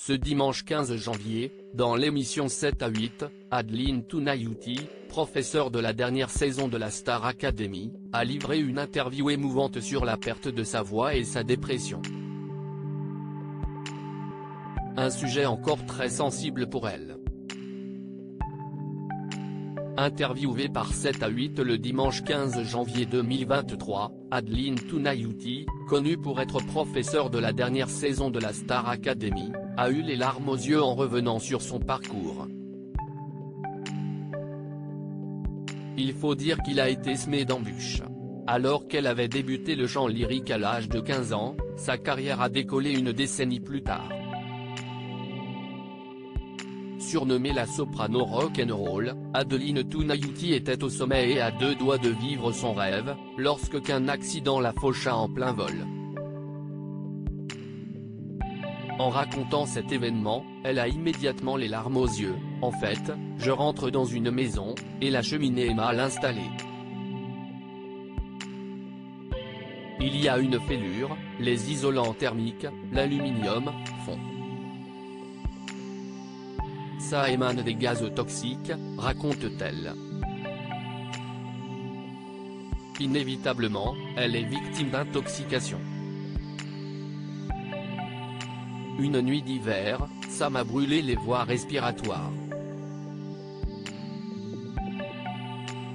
Ce dimanche 15 janvier, dans l'émission 7 à 8, Adeline Tounayouti, professeure de la dernière saison de la Star Academy, a livré une interview émouvante sur la perte de sa voix et sa dépression. Un sujet encore très sensible pour elle. Interviewée par 7 à 8 le dimanche 15 janvier 2023, Adeline Tounayouti, connue pour être professeure de la dernière saison de la Star Academy, a eu les larmes aux yeux en revenant sur son parcours. Il faut dire qu'il a été semé d'embûches. Alors qu'elle avait débuté le chant lyrique à l'âge de 15 ans, sa carrière a décollé une décennie plus tard. Surnommée la soprano rock'n'roll, Adeline Tounayouti était au sommet et à deux doigts de vivre son rêve, lorsqu'un accident la faucha en plein vol. En racontant cet événement, elle a immédiatement les larmes aux yeux. « En fait, je rentre dans une maison, et la cheminée est mal installée. Il y a une fêlure, les isolants thermiques, l'aluminium, fond. Ça émane des gaz toxiques », raconte-t-elle. Inévitablement, elle est victime d'intoxication. Une nuit d'hiver, ça m'a brûlé les voies respiratoires.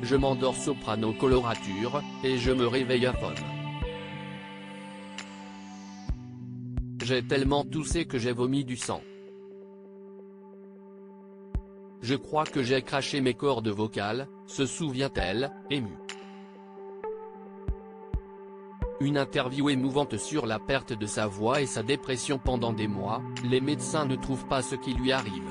Je m'endors soprano colorature, et je me réveille aphone. J'ai tellement toussé que j'ai vomi du sang. Je crois que j'ai craché mes cordes vocales, se souvient-elle, émue. Une interview émouvante sur la perte de sa voix et sa dépression pendant des mois, les médecins ne trouvent pas ce qui lui arrive.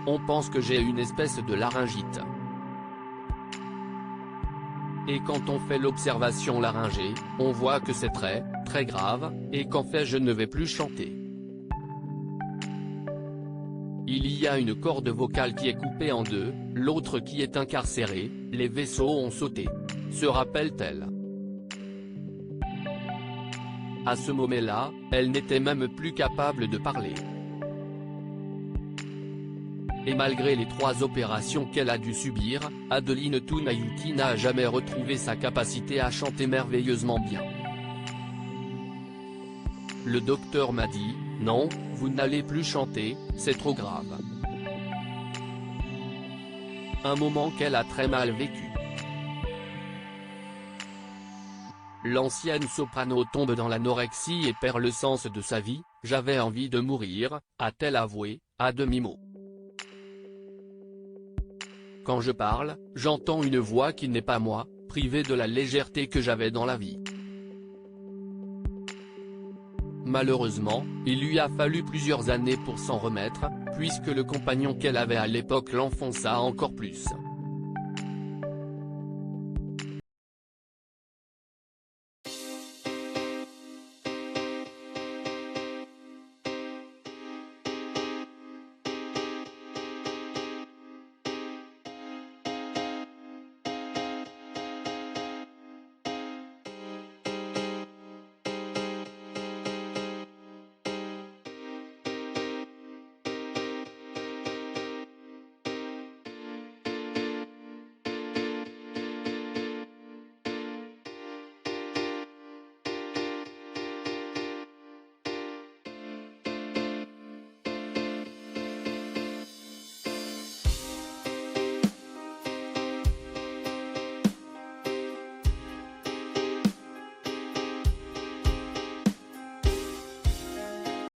On pense que j'ai une espèce de laryngite. Et quand on fait l'observation laryngée, on voit que c'est très, très grave, et qu'en fait je ne vais plus chanter. Il y a une corde vocale qui est coupée en deux, l'autre qui est incarcérée, les vaisseaux ont sauté. Se rappelle-t-elle. À ce moment-là, elle n'était même plus capable de parler. Et malgré les 3 opérations qu'elle a dû subir, Adeline Tounayouti n'a jamais retrouvé sa capacité à chanter merveilleusement bien. Le docteur m'a dit, non, vous n'allez plus chanter, c'est trop grave. Un moment qu'elle a très mal vécu. L'ancienne soprano tombe dans l'anorexie et perd le sens de sa vie. J'avais envie de mourir, a-t-elle avoué, à demi-mot. Quand je parle, j'entends une voix qui n'est pas moi, privée de la légèreté que j'avais dans la vie. Malheureusement, il lui a fallu plusieurs années pour s'en remettre, puisque le compagnon qu'elle avait à l'époque l'enfonça encore plus.